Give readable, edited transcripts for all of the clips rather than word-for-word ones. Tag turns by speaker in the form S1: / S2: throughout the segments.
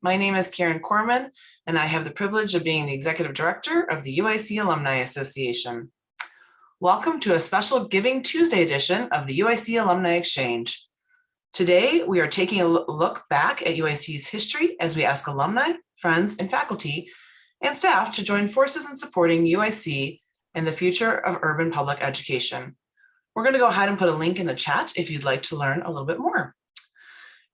S1: My name is Karen Corman, and I have the privilege of being the Executive Director of the UIC Alumni Association. Welcome to a special Giving Tuesday edition of the UIC Alumni Exchange. Today, we are taking a look back at UIC's history as we ask alumni, friends, and faculty and staff to join forces in supporting UIC and the future of urban public education. We're going to go ahead and put a link in the chat if you'd like to learn a little bit more.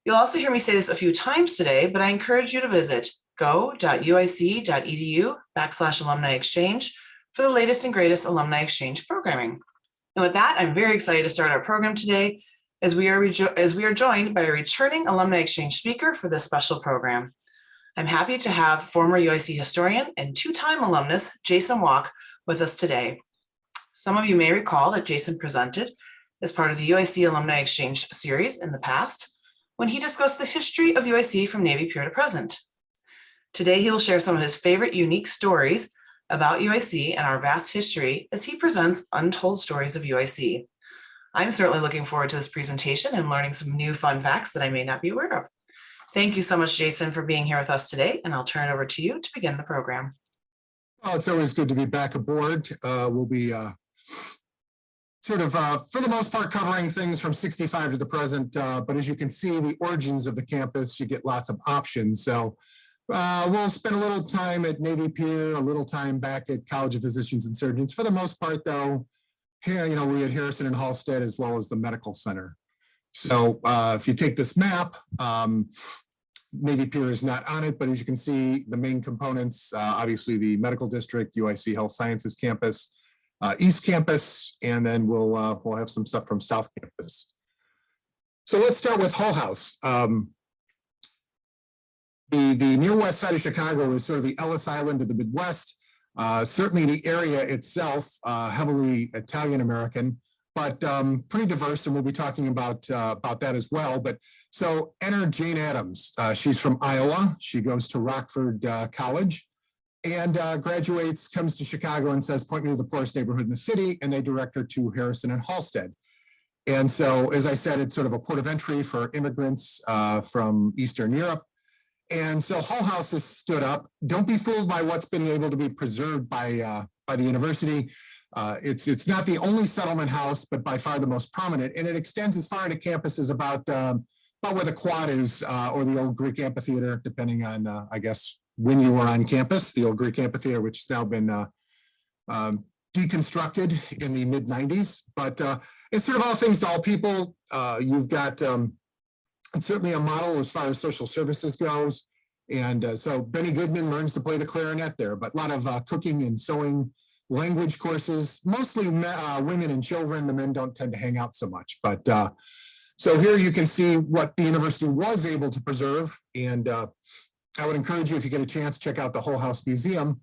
S1: You'll also hear me say this a few times today, but I encourage you to visit go.uic.edu/alumni exchange for the latest and greatest alumni exchange programming. And with that, I'm very excited to start our program today as we are joined by a returning alumni exchange speaker for this special program. I'm happy to have former UIC historian and two-time alumnus Jason Walk with us today. Some of you may recall that Jason presented as part of the UIC Alumni Exchange series in the past, when he discussed the history of UIC from Navy Pier to present. Today, he will share some of his favorite unique stories about UIC and our vast history as he presents untold stories of UIC. I'm certainly looking forward to this presentation and learning some new fun facts that I may not be aware of. Thank you so much, Jason, for being here with us today, and I'll turn it over to you to begin the program.
S2: Well, it's always good to be back aboard. We'll be for the most part, covering things from 65 to the present. But as you can see, the origins of the campus, you get lots of options. So we'll spend a little time at Navy Pier, a little time back at College of Physicians and Surgeons. For the most part, though, here, we had Harrison and Halstead as well as the Medical Center. So if you take this map, Navy Pier is not on it, but as you can see, the main components, obviously the Medical District, UIC Health Sciences Campus, East Campus, and then we'll have some stuff from South Campus. So let's start with Hull House. The near west side of Chicago is sort of the Ellis Island of the Midwest. Certainly the area itself, heavily Italian-American, but pretty diverse, and we'll be talking about that as well. But so enter Jane Addams. She's from Iowa. She goes to Rockford College and graduates, comes to Chicago and says, point me to the poorest neighborhood in the city, and they direct her to Harrison and Halstead. And so, as I said, it's sort of a port of entry for immigrants from Eastern Europe. And so Hull House has stood up. Don't be fooled by what's been able to be preserved by the university. It's not the only settlement house, but by far the most prominent, and it extends as far into campus as about where the quad is, or the old Greek amphitheater, depending on, I guess, when you were on campus, the old Greek amphitheater, which has now been deconstructed in the mid-90s. But it's sort of all things to all people. You've got it's certainly a model as far as social services goes. And so Benny Goodman learns to play the clarinet there, but a lot of cooking and sewing, language courses, mostly women and children. The men don't tend to hang out so much. But so here you can see what the university was able to preserve. And I would encourage you, if you get a chance, check out the Hull House Museum.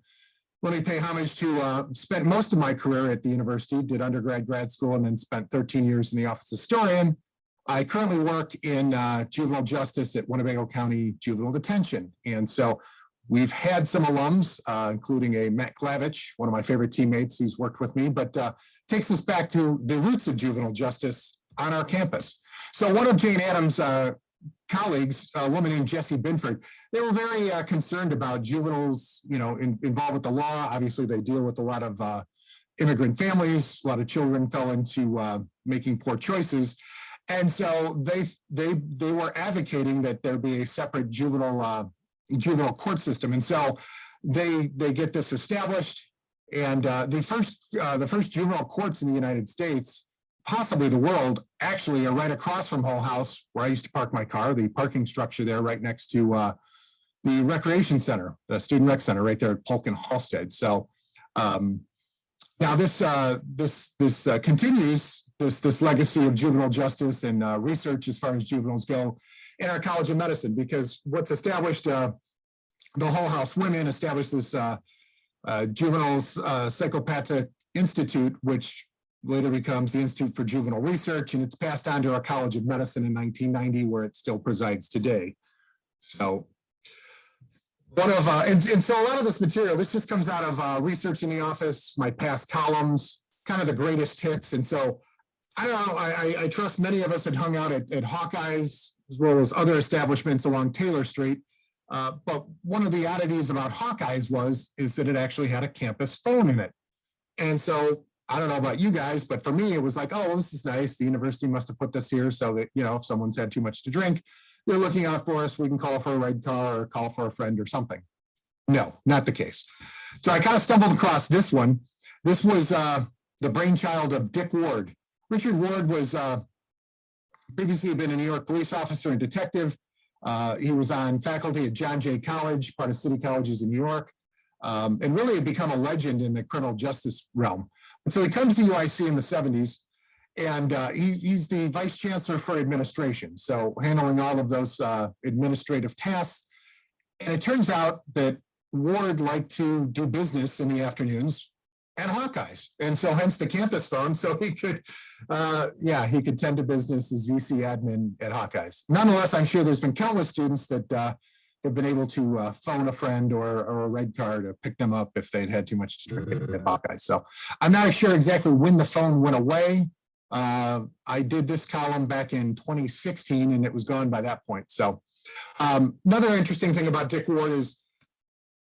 S2: Let me pay homage to, spent most of my career at the university, did undergrad, grad school, and then spent 13 years in the office of historian. I currently work in juvenile justice at Winnebago County Juvenile Detention. And so we've had some alums, including a Matt Glavich, one of my favorite teammates who's worked with me, but takes us back to the roots of juvenile justice on our campus. So one of Jane Addams' colleagues, a woman named Jessie Binford, they were very concerned about juveniles, involved with the law. Obviously, they deal with a lot of immigrant families. A lot of children fell into making poor choices. And so they were advocating that there be a separate juvenile court system. And so they get this established. And the first juvenile courts in the United States, possibly the world, actually are right across from Hull House, where I used to park my car, the parking structure there right next to the recreation center, the student rec center right there at Polk and Halstead. So now this continues this legacy of juvenile justice and research as far as juveniles go in our College of Medicine, because what's established, the Hull House women established this Juveniles Psychopathic Institute, which later becomes the Institute for Juvenile Research, and it's passed on to our College of Medicine in 1990, where it still presides today. So one of, and so a lot of this material, this just comes out of research in the office, my past columns, kind of the greatest hits. And so I don't know, I trust many of us had hung out at Hawkeyes, as well as other establishments along Taylor Street. But one of the oddities about Hawkeyes is that it actually had a campus phone in it. And so I don't know about you guys, but for me, it was like, oh, well, this is nice. The university must have put this here so that, if someone's had too much to drink, they're looking out for us. We can call for a red car or call for a friend or something. No, not the case. So I kind of stumbled across this one. This was the brainchild of Dick Ward. Richard Ward was previously been a New York police officer and detective. He was on faculty at John Jay College, part of City Colleges in New York, and really had become a legend in the criminal justice realm. And so he comes to UIC in the 70s, and he's the vice chancellor for administration, so handling all of those administrative tasks. And it turns out that Ward liked to do business in the afternoons at Hawkeyes, and so hence the campus phone, so he could, he could tend to business as VC admin at Hawkeyes. Nonetheless, I'm sure there's been countless students that have been able to phone a friend or a red car to pick them up if they'd had too much to drink at Hawkeyes. So I'm not sure exactly when the phone went away. I did this column back in 2016, and it was gone by that point. So another interesting thing about Dick Ward is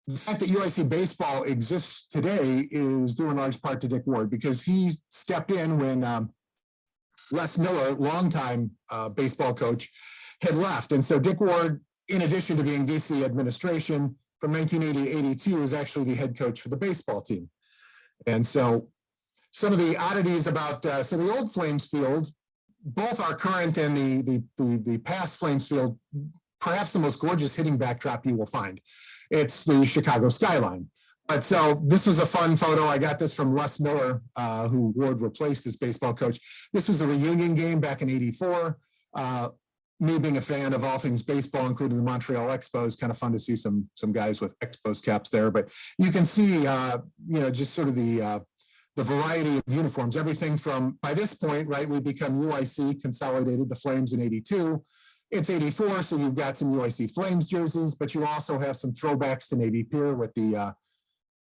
S2: the fact that UIC baseball exists today is due in large part to Dick Ward, because he stepped in when Les Miller, longtime baseball coach, had left. And so Dick Ward, in addition to being VC administration from 1980 to 82, was actually the head coach for the baseball team. And so some of the oddities about, so the old Flames field, both our current and the past Flames field, perhaps the most gorgeous hitting backdrop you will find. It's the Chicago skyline. But so this was a fun photo. I got this from Les Miller, who Ward replaced as baseball coach. This was a reunion game back in '84. Me being a fan of all things baseball, including the Montreal Expos, kind of fun to see some guys with Expos caps there. But you can see, just sort of the variety of uniforms, everything from, by this point, right, we become UIC, consolidated the Flames in '82. It's '84, so you've got some UIC Flames jerseys, but you also have some throwbacks to Navy Pier with the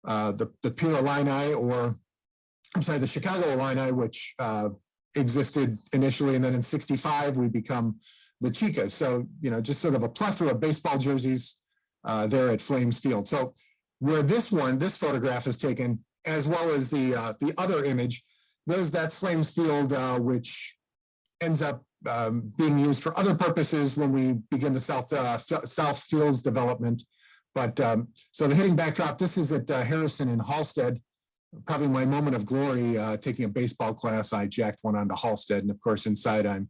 S2: Pier Illini, or I'm sorry, the Chicago Illini, which existed initially, and then in '65 we become the Chicas. So, just sort of a plethora of baseball jerseys there at Flames Field. So where this photograph is taken, as well as the other image, that's Flames Field, which ends up being used for other purposes when we begin the South Fields development. But so the hitting backdrop, this is at Harrison and Halstead. Probably my moment of glory, taking a baseball class. I jacked one onto Halstead, and of course inside I'm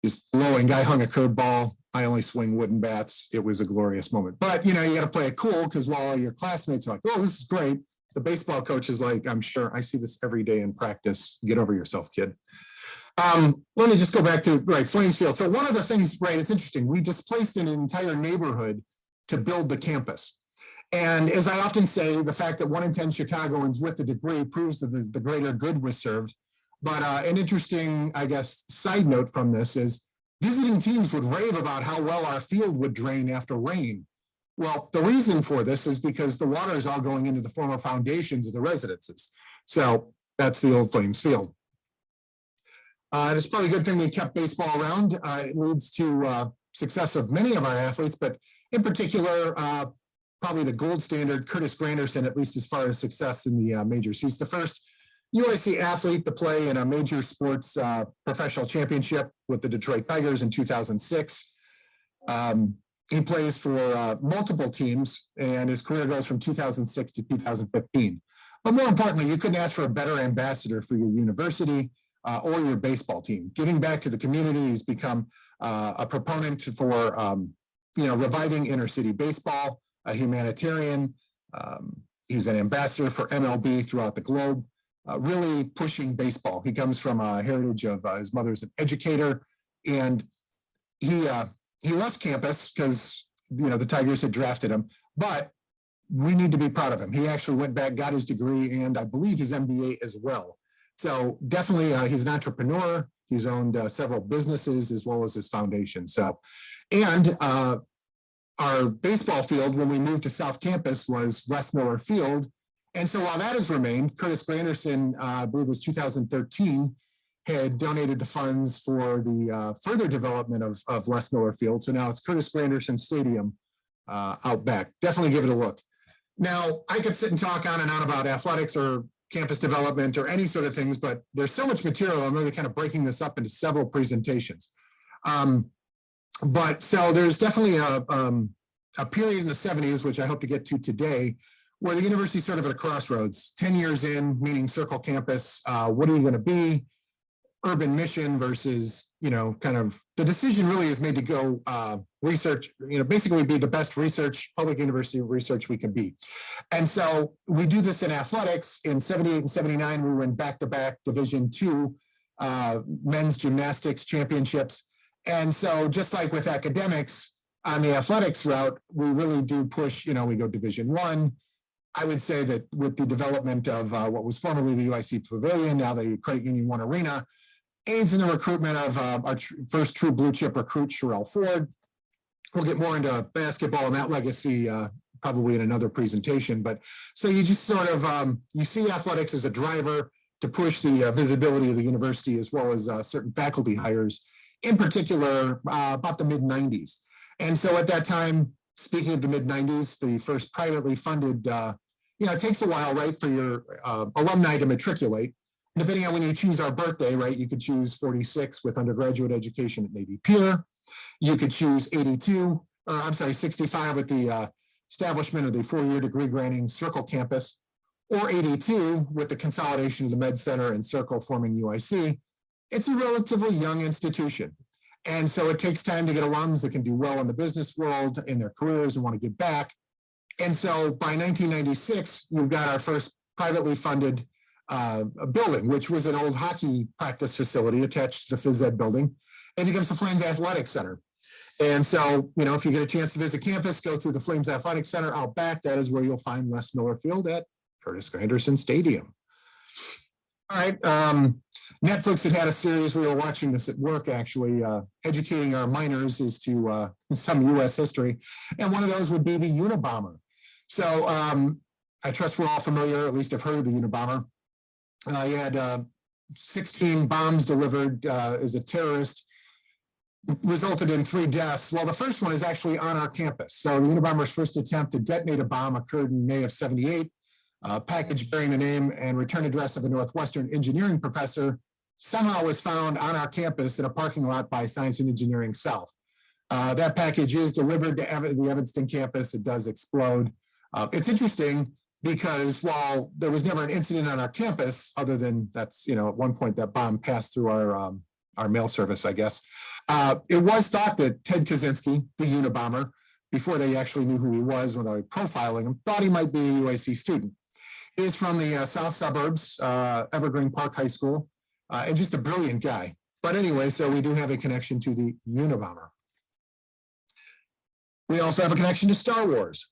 S2: just blowing. Guy hung a curveball. I only swing wooden bats. It was a glorious moment. But you got to play it cool, because while all your classmates are like, "Oh, this is great," the baseball coach is like, "I'm sure I see this every day in practice. Get over yourself, kid." Let me just go back to Flames Field. So one of the things, it's interesting. We displaced an entire neighborhood to build the campus. And as I often say, the fact that 1 in 10 Chicagoans with a degree proves that the greater good was served. But an interesting, I guess, side note from this is visiting teams would rave about how well our field would drain after rain. Well, the reason for this is because the water is all going into the former foundations of the residences. So that's the old Flames Field. It's probably a good thing we kept baseball around. It leads to success of many of our athletes, but in particular, probably the gold standard, Curtis Granderson, at least as far as success in the majors. He's the first UIC athlete to play in a major sports professional championship with the Detroit Tigers in 2006. He plays for multiple teams, and his career goes from 2006 to 2015. But more importantly, you couldn't ask for a better ambassador for your university or your baseball team. Giving back to the community, he's become a proponent for reviving inner city baseball, a humanitarian. He's an ambassador for MLB throughout the globe, really pushing baseball. He comes from a heritage of his mother's an educator, and he left campus because the Tigers had drafted him, but we need to be proud of him. He actually went back, got his degree, and I believe his MBA as well. So definitely he's an entrepreneur. He's owned several businesses as well as his foundation. So, and our baseball field, when we moved to South Campus, was Les Miller Field. And so while that has remained, Curtis Granderson, I believe it was 2013, had donated the funds for the further development of Les Miller Field. So now it's Curtis Granderson Stadium out back. Definitely give it a look. Now, I could sit and talk on and on about athletics or campus development or any sort of things, but there's so much material. I'm really kind of breaking this up into several presentations. But so there's definitely a period in the 70s, which I hope to get to today, where the university is sort of at a crossroads. 10 years in, meaning Circle Campus, what are you going to be? Urban mission versus, kind of the decision really is made to go research, basically be the best research, public university research we can be. And so we do this in athletics. In 78 and 79, we win back-to-back Division II men's gymnastics championships. And so just like with academics on the athletics route, we really do push, we go Division I would say that with the development of what was formerly the UIC Pavilion, now the Credit Union One Arena, aids in the recruitment of our first true blue chip recruit, Sherelle Ford. We'll get more into basketball and that legacy probably in another presentation. But so you just sort of, you see athletics as a driver to push the visibility of the university as well as certain faculty hires, in particular about the mid-90s. And so at that time, speaking of the mid-90s, the first privately funded, it takes a while, right, for your alumni to matriculate. Depending on when you choose our birthday, right, you could choose 46 with undergraduate education at Navy Pier. You could choose 65 with the establishment of the 4-year degree granting Circle campus, or 82 with the consolidation of the Med Center and Circle forming UIC. It's a relatively young institution. And so it takes time to get alums that can do well in the business world in their careers and want to give back. And so by 1996, you've got our first privately funded building, which was an old hockey practice facility attached to the phys ed building, and becomes the Flames Athletic Center. And so, if you get a chance to visit campus, go through the Flames Athletic Center out back. That is where you'll find Les Miller Field at Curtis Granderson Stadium. All right. Netflix had a series, we were watching this at work actually, educating our minors as to some US history. And one of those would be the Unabomber. So I trust we're all familiar, at least have heard of the Unabomber. You had 16 bombs delivered as a terrorist, resulted in 3 deaths. Well, the first one is actually on our campus. So the Unabomber's first attempt to detonate a bomb occurred in May of 78. A package bearing the name and return address of a Northwestern engineering professor somehow was found on our campus in a parking lot by Science and Engineering South. That package is delivered to the Evanston campus. It does explode. It's interesting because while there was never an incident on our campus, other than that's, at one point that bomb passed through our mail service, I guess, it was thought that Ted Kaczynski, the Unabomber, before they actually knew who he was when they were profiling him, thought he might be a UIC student. He is from the south suburbs, Evergreen Park High School, and just a brilliant guy. But anyway, so we do have a connection to the Unabomber. We also have a connection to Star Wars.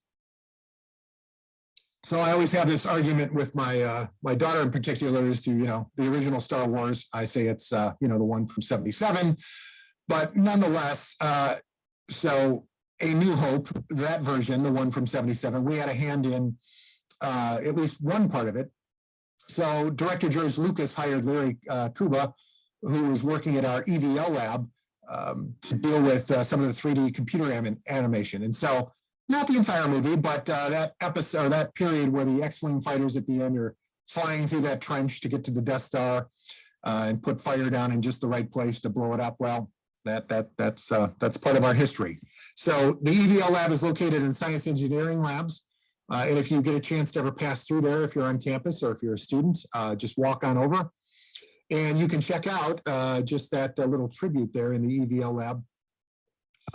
S2: So I always have this argument with my my daughter in particular as to, the original Star Wars. I say it's, the one from 77, but nonetheless, so A New Hope, that version, the one from 77, we had a hand in at least one part of it. So director George Lucas hired Larry Kuba, who was working at our EVL lab to deal with some of the 3D computer animation. And so not the entire movie, but that episode, that period where the X-Wing fighters at the end are flying through that trench to get to the Death Star and put fire down in just the right place to blow it up. Well, that's part of our history. So the EVL lab is located in Science Engineering Labs. And if you get a chance to ever pass through there, if you're on campus or if you're a student, just walk on over and you can check out just that little tribute there in the EVL lab.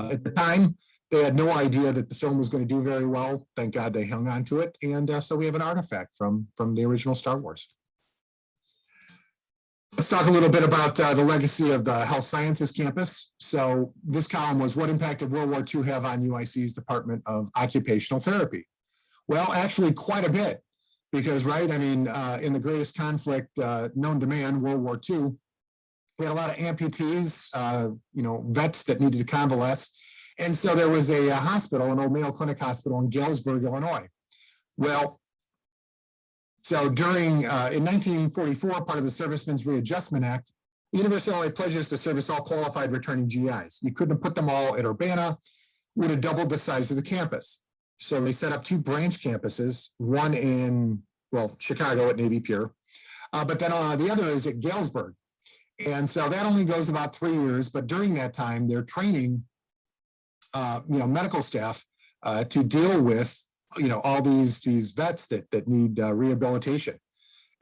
S2: At the time, they had no idea that the film was going to do very well. Thank God they hung on to it. And so we have an artifact from the original Star Wars. Let's talk a little bit about the legacy of the Health Sciences campus. So this column was, what impact did World War II have on UIC's Department of Occupational Therapy? Well, actually quite a bit, because, right, in the greatest conflict known to man, World War II, we had a lot of amputees, vets that needed to convalesce. And so there was a hospital, an old Mayo Clinic hospital in Galesburg, Illinois. Well, so during, in 1944, part of the Servicemen's Readjustment Act, the University of Illinois pledges to service all qualified returning GIs. You couldn't put them all at Urbana. would have doubled the size of the campus. So they set up 2 branch campuses, one in, well, Chicago at Navy Pier, but then the other is at Galesburg. And so that only goes about 3 years, but during that time, they're training, medical staff to deal with, all these vets that need rehabilitation.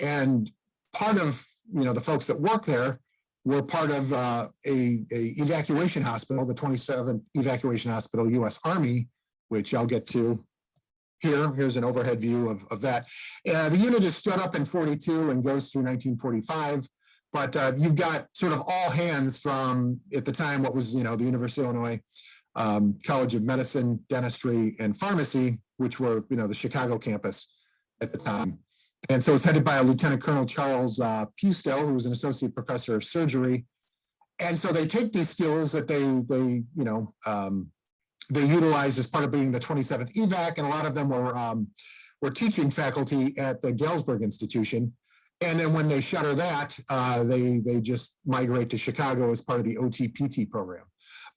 S2: And part of, the folks that work there were part of a evacuation hospital, the 27th Evacuation Hospital, U.S. Army, which I'll get to here. Here's an overhead view of that. The unit is stood up in 42 and goes through 1945. But you've got sort of all hands from, at the time, what was, the University of Illinois College of Medicine, Dentistry, and Pharmacy, which were, the Chicago campus at the time. And so it's headed by a Lieutenant Colonel Charles Pustow, who was an associate professor of surgery. And so they take these skills that they utilize as part of being the 27th EVAC, and a lot of them were teaching faculty at the Galesburg Institution. And then when they shutter that, they just migrate to Chicago as part of the OTPT program.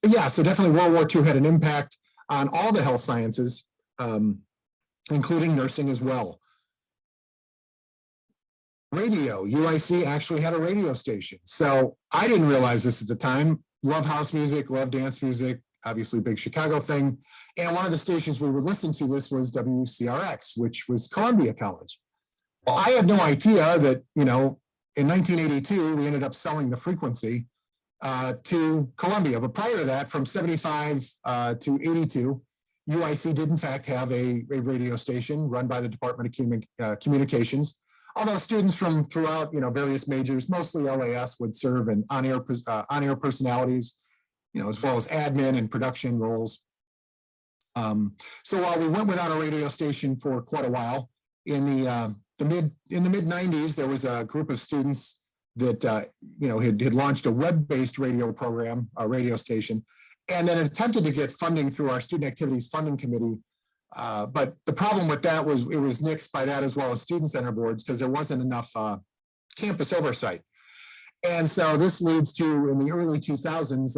S2: But yeah, so definitely World War II had an impact on all the health sciences, including nursing as well. Radio, UIC actually had a radio station. So I didn't realize this at the time. Love house music, love dance music, obviously big Chicago thing. And one of the stations we would listen to this was WCRX, which was Columbia College. Well, I had no idea that, in 1982, we ended up selling the frequency to Columbia. But prior to that, from 75 to 82, UIC did in fact have a radio station run by the Department of Communications. Although students from throughout, various majors, mostly LAS, would serve in on-air personalities, as well as admin and production roles. So while we went without a radio station for quite a while, in the mid 90s, there was a group of students that had launched a web-based radio program, a radio station, and then attempted to get funding through our Student Activities Funding Committee. But the problem with that was it was nixed by that as well as student center boards because there wasn't enough campus oversight. And so this leads to, in the early 2000s,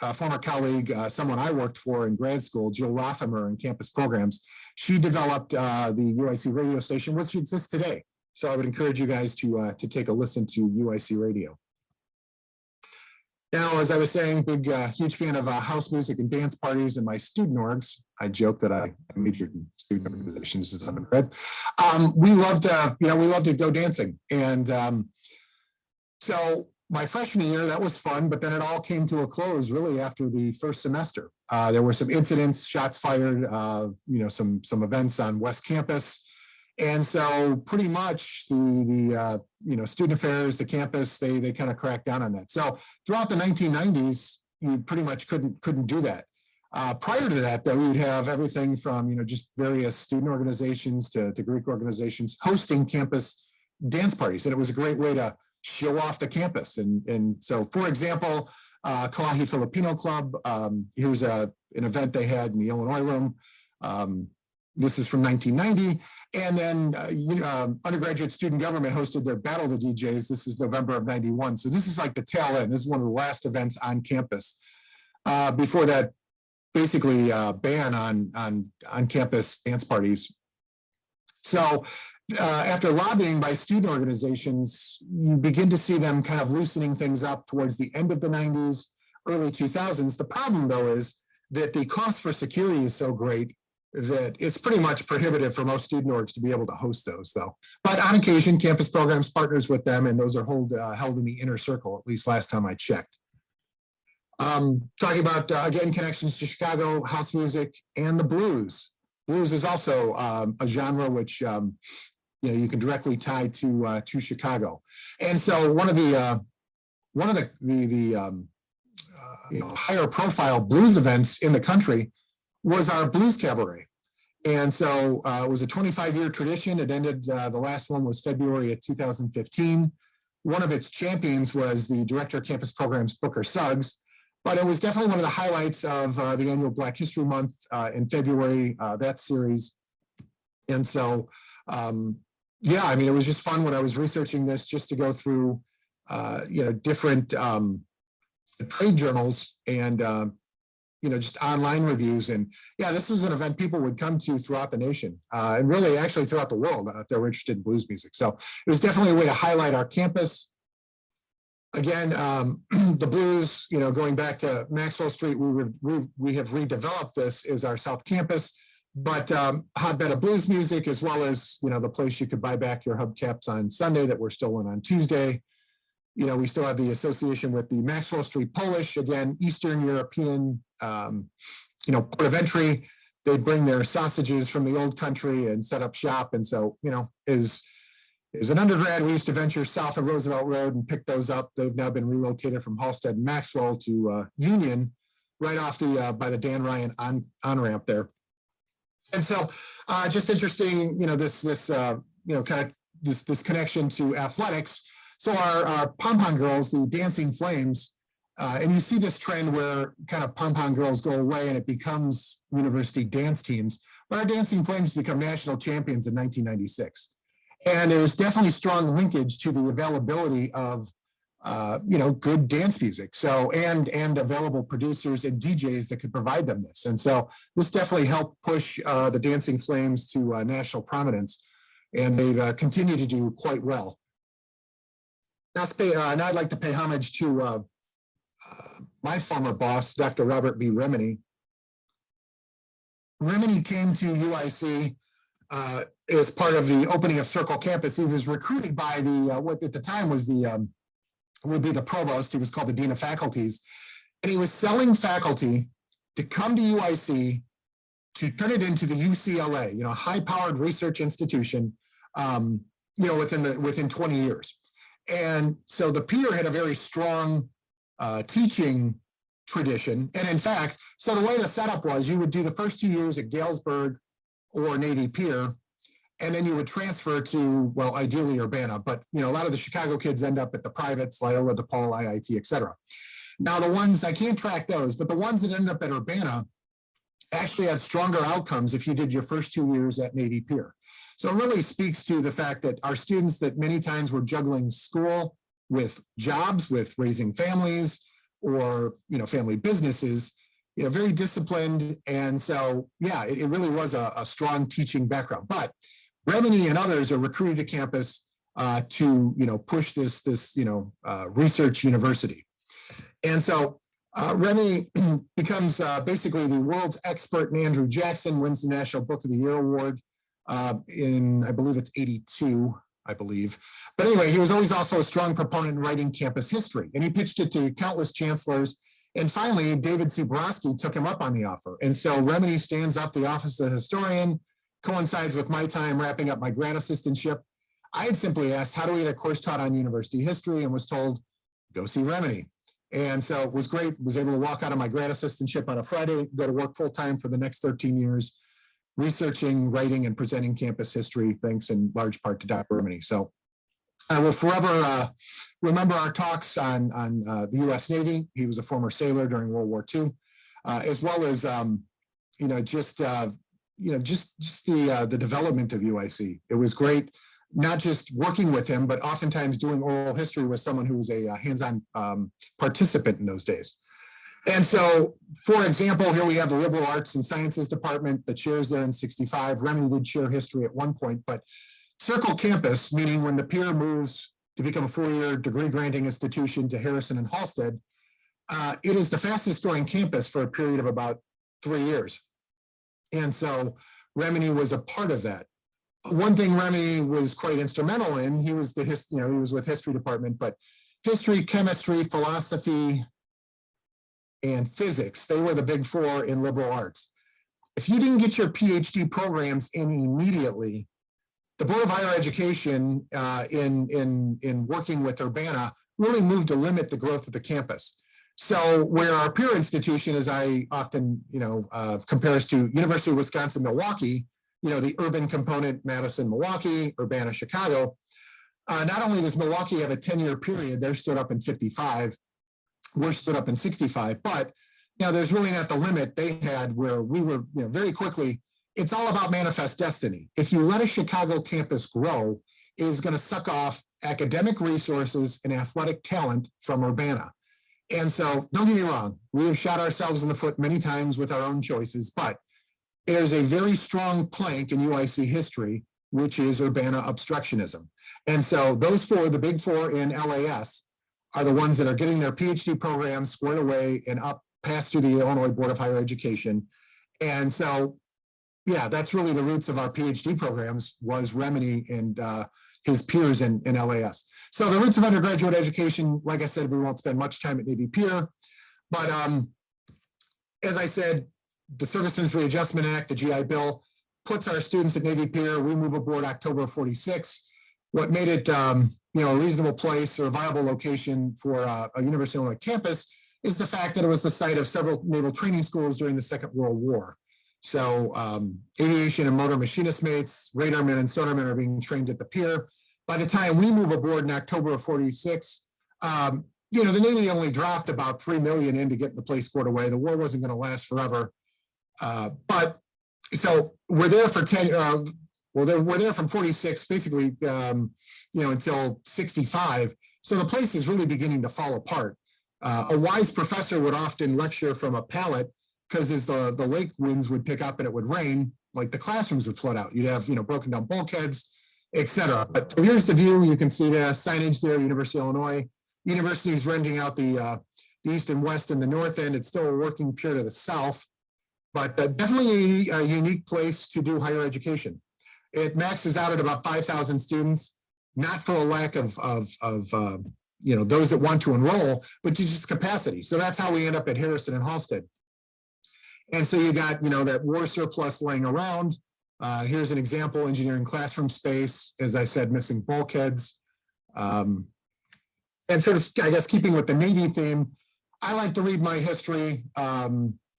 S2: a former colleague, someone I worked for in grad school, Jill Rothamer in campus programs, she developed the UIC radio station, which exists today. So I would encourage you guys to take a listen to UIC radio. Now, as I was saying, huge fan of house music and dance parties and my student orgs. I joke that I majored in student organizations as undergrad. We loved to go dancing. And so my freshman year, that was fun, but then it all came to a close really after the first semester. There were some incidents, shots fired, some events on West Campus. And so pretty much the student affairs, the campus, they kind of cracked down on that. So throughout the 1990s, you pretty much couldn't do that. Prior to that, though, you'd have everything from, just various student organizations to Greek organizations hosting campus dance parties. And it was a great way to show off the campus. And so, for example, Kalahi Filipino Club, here's an event they had in the Illinois Room. This is from 1990. And then undergraduate student government hosted their Battle of the DJs. This is November of 91. So this is like the tail end. This is one of the last events on campus. Before that, basically ban on campus dance parties. So after lobbying by student organizations, you begin to see them kind of loosening things up towards the end of the 90s, early 2000s. The problem, though, is that the cost for security is so great that it's pretty much prohibitive for most student orgs to be able to host those, though. But on occasion, campus programs partners with them, and those are held in the inner circle, at least last time I checked. Talking about, again, connections to Chicago, house music, and the blues. Blues is also a genre which you can directly tie to Chicago. And so one of the higher profile blues events in the country was our Blues Cabaret. And so it was a 25-year tradition. It ended, the last one was February of 2015. One of its champions was the Director of Campus Programs, Booker Suggs. But it was definitely one of the highlights of the annual Black History Month in February, that series. And so, yeah, I mean, it was just fun when I was researching this just to go through, different trade journals and, just online reviews. And yeah, this was an event people would come to throughout the nation and really actually throughout the world if they were interested in blues music. So it was definitely a way to highlight our campus. Again, the blues, going back to Maxwell Street, we have redeveloped this as our South Campus, but hotbed of blues music, as well as, the place you could buy back your hubcaps on Sunday that were stolen on Tuesday. We still have the association with the Maxwell Street Polish, again, Eastern European, port of entry. They bring their sausages from the old country and set up shop. And so, as an undergrad, we used to venture south of Roosevelt Road and pick those up. They've now been relocated from Halsted and Maxwell to Union, right off by the Dan Ryan on-ramp there. And so just interesting, this connection to athletics. So our pom-pom girls, the Dancing Flames, and you see this trend where kind of pom-pom girls go away and it becomes university dance teams. But our Dancing Flames become national champions in 1996. And there's definitely strong linkage to the availability of, good dance music. So, and available producers and DJs that could provide them this. And so this definitely helped push the Dancing Flames to national prominence. And they've continued to do quite well. Now I'd like to pay homage to my former boss, Dr. Robert B. Remini. Remini came to UIC as part of the opening of Circle Campus. He was recruited by what at the time was would be the provost. He was called the Dean of Faculties. And he was selling faculty to come to UIC to turn it into the UCLA, high-powered research institution, within 20 years. And so the Pier had a very strong teaching tradition. And in fact, so the way the setup was, you would do the first 2 years at Galesburg or Navy Pier, and then you would transfer to, well, ideally Urbana, but a lot of the Chicago kids end up at the privates, Loyola, DePaul, IIT, et cetera. Now the ones, I can't track those, but the ones that end up at Urbana actually had stronger outcomes if you did your first 2 years at Navy Pier. So it really speaks to the fact that our students that many times were juggling school with jobs, with raising families, or family businesses, very disciplined. And so, yeah, it really was a strong teaching background. But Remini and others are recruited to campus to push this research university. And so Remini becomes basically the world's expert, and Andrew Jackson wins the National Book of the Year award in, I believe it's 82, I believe. But anyway, he was always also a strong proponent in writing campus history, and he pitched it to countless chancellors. And finally, David C. Borowski took him up on the offer. And so Remini stands up the office of the historian, coincides with my time wrapping up my grad assistantship. I had simply asked, how do we get a course taught on university history? And was told, go see Remini. And so it was great, was able to walk out of my grad assistantship on a Friday, go to work full time for the next 13 years, researching, writing, and presenting campus history, thanks in large part to Dr. Remini. So I will forever remember our talks on the U.S. Navy. He was a former sailor during World War II, as well as just the development of UIC. It was great, not just working with him, but oftentimes doing oral history with someone who was a hands-on participant in those days. And so, for example, here we have the Liberal Arts and Sciences Department. The chair's there in 65. Remini did chair history at one point, but Circle Campus, meaning when the Pier moves to become a 4-year degree granting institution to Harrison and Halsted, it is the fastest growing campus for a period of about 3 years. And so Remini was a part of that. One thing Remini was quite instrumental in, he was he was with history department, but history, chemistry, philosophy, and physics, they were the big four in liberal arts. If you didn't get your PhD programs in immediately, the Board of Higher Education in working with Urbana really moved to limit the growth of the campus. So where our peer institution, as I often compares to University of Wisconsin-Milwaukee, the urban component, Madison, Milwaukee, Urbana, Chicago, not only does Milwaukee have a 10-year period, they're stood up in 55, we're stood up in 65, but there's really not the limit they had where we were very quickly. It's all about manifest destiny. If you let a Chicago campus grow, it is going to suck off academic resources and athletic talent from Urbana. And so don't get me wrong, we have shot ourselves in the foot many times with our own choices, but there's a very strong plank in UIC history, which is Urbana obstructionism. And so those four, the big four in LAS, are the ones that are getting their PhD programs squared away and up past through the Illinois Board of Higher Education. And so, yeah, that's really the roots of our PhD programs, was Remini and his peers in LAS. So the roots of undergraduate education, like I said, we won't spend much time at Navy Pier, but as I said, the Servicemen's Readjustment Act, the GI Bill, puts our students at Navy Pier. We move aboard October of '46. What made it a reasonable place or a viable location for a University of Illinois campus is the fact that it was the site of several naval training schools during the Second World War. So aviation and motor machinist mates, radarmen and sonarmen are being trained at the pier. By the time we move aboard in October of '46, the Navy only dropped about 3 million in to get the place scored away. The war wasn't going to last forever. But so we're there for 10, we're there from '46, basically, until '65. So the place is really beginning to fall apart. A wise professor would often lecture from a pallet, because as the lake winds would pick up and it would rain, like the classrooms would flood out. You'd have, broken down bulkheads, et cetera. But so here's the view. You can see the signage there, University of Illinois. University is renting out the east and west and the north end. It's still a working pier to the south, but definitely a unique place to do higher education. It maxes out at about 5,000 students, not for a lack of those that want to enroll, but just capacity. So that's how we end up at Harrison and Halstead. And so you got, that war surplus laying around. Here's an example: engineering classroom space, as I said, missing bulkheads. And sort of, I guess, keeping with the Navy theme, I like to read my history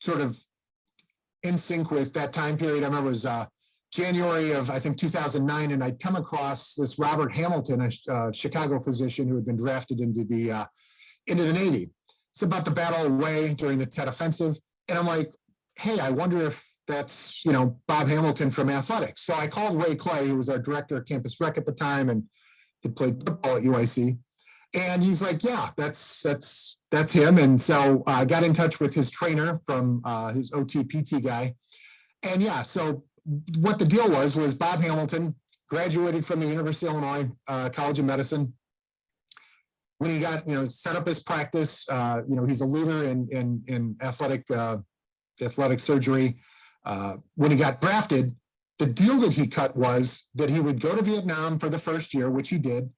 S2: sort of in sync with that time period. I remember it was January of, I think, 2009, and I'd come across this Robert Hamilton, a Chicago physician who had been drafted into the Navy. It's about the Battle of Way during the Tet Offensive. And I'm like, hey, I wonder if that's, Bob Hamilton from athletics. So I called Ray Clay, who was our director of campus rec at the time and had played football at UIC. And he's like, yeah, that's him. And so I got in touch with his trainer from his OT PT guy. And yeah, so what the deal was Bob Hamilton graduated from the University of Illinois College of Medicine. When he got, set up his practice, he's a leader in athletic surgery. When he got drafted, the deal that he cut was that he would go to Vietnam for the first year, which he did.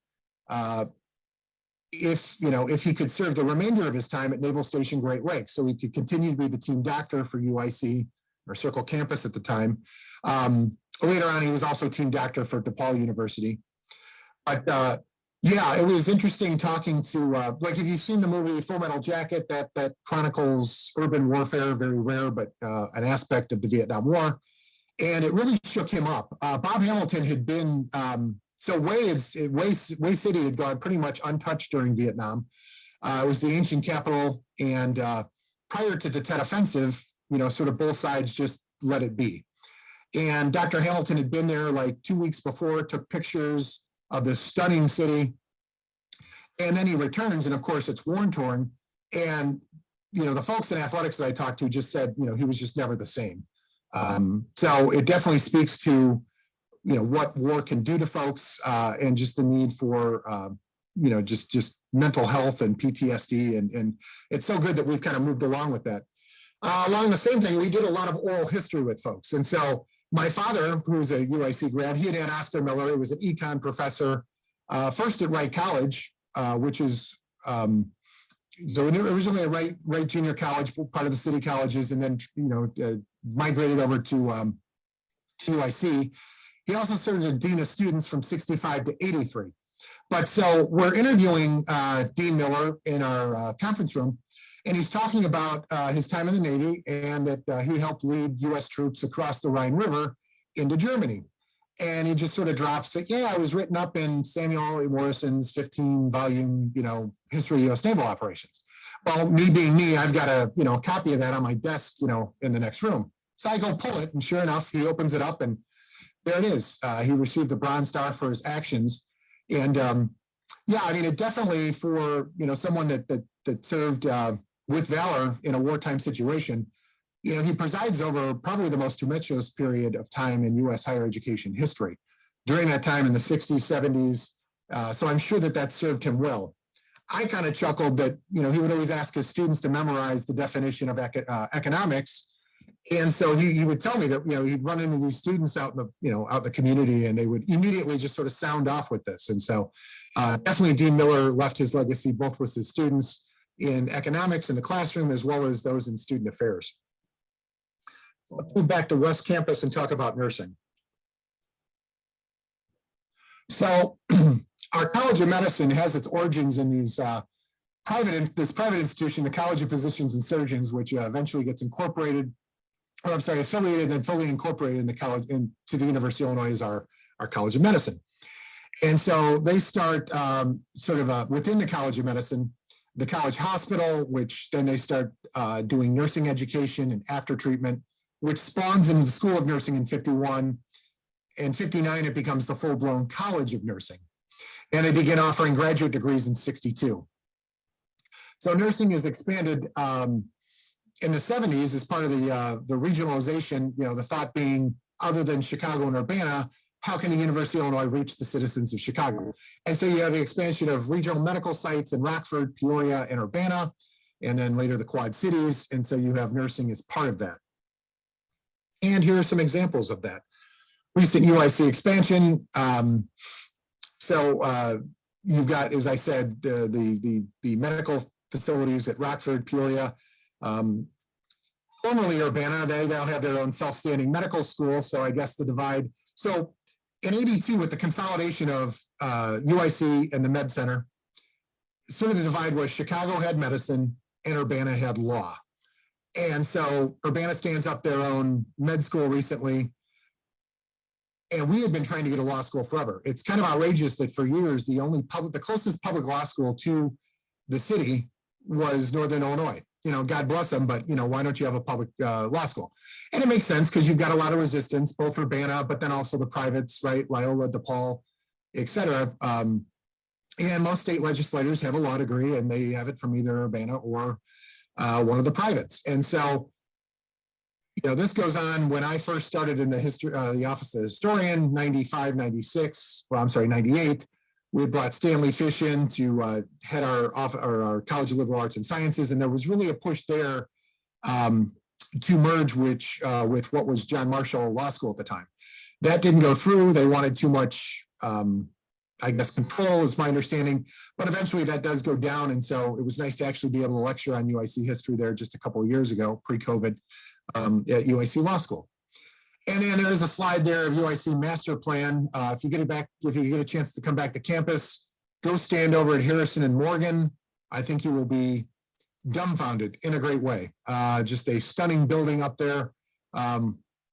S2: If he could serve the remainder of his time at Naval Station Great Lakes, so he could continue to be the team doctor for UIC, or Circle Campus at the time. Later on, he was also team doctor for DePaul University. But yeah, it was interesting talking to, like, if you've seen the movie Full Metal Jacket, that chronicles urban warfare, very rare, but an aspect of the Vietnam War. And it really shook him up. Bob Hamilton had been, so Way City had gone pretty much untouched during Vietnam. It was the ancient capital. And prior to the Tet Offensive, sort of both sides just let it be. And Dr. Hamilton had been there like 2 weeks before, took pictures of this stunning city. And then he returns, and of course it's worn torn. And, the folks in athletics that I talked to just said, he was just never the same. So it definitely speaks to, what war can do to folks, and just the need for, just mental health and PTSD. And it's so good that we've kind of moved along with that. Along the same thing, we did a lot of oral history with folks. And so my father, who's a UIC grad, he had Oscar Miller. He was an econ professor, first at Wright College, which is, so originally a Wright Junior College, part of the city colleges, and then, migrated over to UIC. He also served as dean of students from 65 to 83. But so we're interviewing Dean Miller in our conference room, and he's talking about his time in the Navy and that he helped lead U.S. troops across the Rhine River into Germany. And he just sort of drops that, yeah, I was written up in Samuel A. Morrison's 15-volume, History of U.S. Naval Operations. Well, me being me, I've got a copy of that on my desk, in the next room. So I go pull it, and sure enough, he opens it up, and there it is. He received the Bronze Star for his actions. And yeah, I mean, it definitely, for someone that that served with valor in a wartime situation. You know, he presides over probably the most tumultuous period of time in U.S. higher education history during that time in the 60s, 70s. So I'm sure that that served him well. I kind of chuckled that, you know, he would always ask his students to memorize the definition of economics. And so he would tell me that, you know, he'd run into these students out in the, you know, out in the community, and they would immediately just sort of sound off with this. And so definitely Dean Miller left his legacy both with his students in economics in the classroom, as well as those in student affairs. Let's move back to West Campus and talk about nursing. So our College of Medicine has its origins in these private institution, the College of Physicians and Surgeons, which eventually gets incorporated, or I'm sorry, affiliated and fully incorporated in the college into the University of Illinois as our College of Medicine. And so they start sort of within the College of Medicine, the College Hospital, which then they start doing nursing education and after treatment, which spawns into the School of Nursing in 51. In 59, it becomes the full-blown College of Nursing. And they begin offering graduate degrees in 62. So nursing is expanded in the 70s as part of the regionalization, you know, the thought being, other than Chicago and Urbana, how can the University of Illinois reach the citizens of Chicago? And so you have the expansion of regional medical sites in Rockford, Peoria, and Urbana, and then later the Quad Cities. And so you have nursing as part of that. And here are some examples of that. Recent UIC expansion. So you've got, as I said, the medical facilities at Rockford, Peoria, formerly Urbana. They now have their own self-standing medical school. So I guess the divide. So in 82, with the consolidation of UIC and the Med Center, sort of the divide was Chicago had medicine and Urbana had law. And so Urbana stands up their own med school recently. And we had been trying to get a law school forever. It's kind of outrageous that for years, the closest public law school to the city was Northern Illinois. You know, God bless them, but, you know, why don't you have a public law school? And it makes sense because you've got a lot of resistance, both for Urbana, but then also the privates, right? Loyola, DePaul, et cetera. And most state legislators have a law degree, and they have it from either Urbana or one of the privates. And so, you know, this goes on when I first started in the history, the Office of the Historian, 95, 96, well, I'm sorry, 98. We brought Stanley Fish in to head our College of Liberal Arts and Sciences, and there was really a push there to merge with what was John Marshall Law School at the time. That didn't go through. They wanted too much, I guess, control is my understanding, but eventually that does go down. And so it was nice to actually be able to lecture on UIC history there just a couple of years ago, pre-COVID, at UIC Law School. And then there's a slide there of UIC master plan. If you get a chance to come back to campus, go stand over at Harrison and Morgan. I think you will be dumbfounded in a great way. Just a stunning building up there,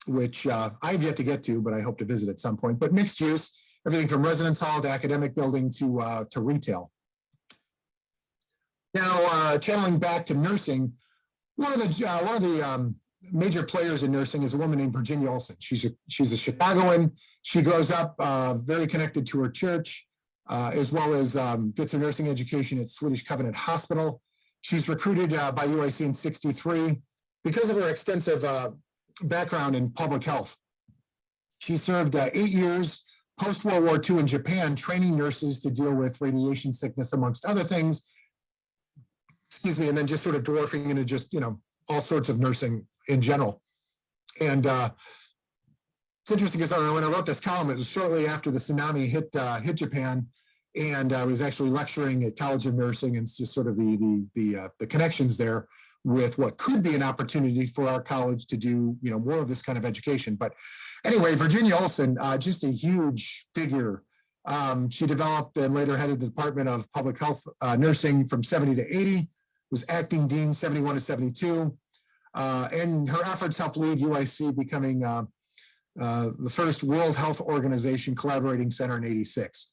S2: which I've yet to get to, but I hope to visit at some point. But mixed use, everything from residence hall to academic building to retail. Now, channeling back to nursing, one of the major players in nursing is a woman named Virginia Olson. She's a Chicagoan. She grows up very connected to her church, as well as gets her nursing education at Swedish Covenant Hospital. She's recruited by UIC in '63 because of her extensive background in public health. She served 8 years post-World War II in Japan, training nurses to deal with radiation sickness, amongst other things. Excuse me, and then just sort of dwarfing into just, you know, all sorts of nursing in general. And it's interesting because when I wrote this column, it was shortly after the tsunami hit Japan, and I was actually lecturing at College of Nursing, and it's just sort of the connections there with what could be an opportunity for our college to do, you know, more of this kind of education. But anyway, Virginia Olson, just a huge figure. She developed and later headed the Department of Public Health Nursing from 70 to 80, was acting dean 71 to 72. And her efforts helped lead UIC becoming the first World Health Organization collaborating center in '86.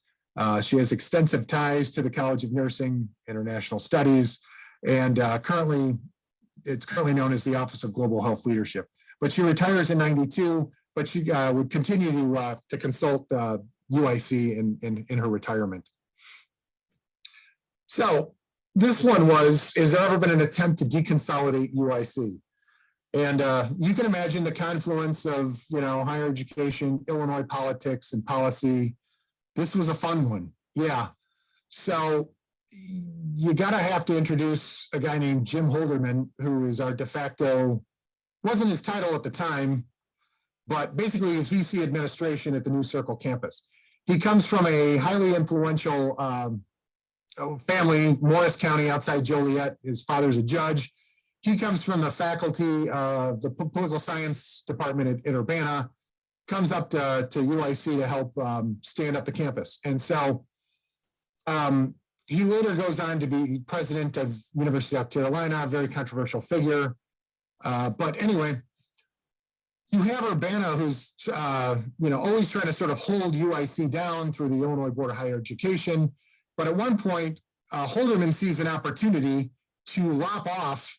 S2: She has extensive ties to the College of Nursing, International Studies, and it's currently known as the Office of Global Health Leadership. But she retires in '92, but she would continue to consult UIC in her retirement. So this one was, has there ever been an attempt to deconsolidate UIC? And you can imagine the confluence of, higher education, Illinois politics and policy. This was a fun one. Yeah. So you have to introduce a guy named Jim Holderman, who is our de facto, wasn't his title at the time, but basically he's VC administration at the New Circle campus. He comes from a highly influential family, Morris County outside Joliet. His father's a judge. He comes from the faculty of the political science department at Urbana, comes up to UIC to help stand up the campus. And so he later goes on to be president of University of South Carolina, a very controversial figure. But anyway, you have Urbana, who's always trying to sort of hold UIC down through the Illinois Board of Higher Education. But at one point, Holderman sees an opportunity to lop off,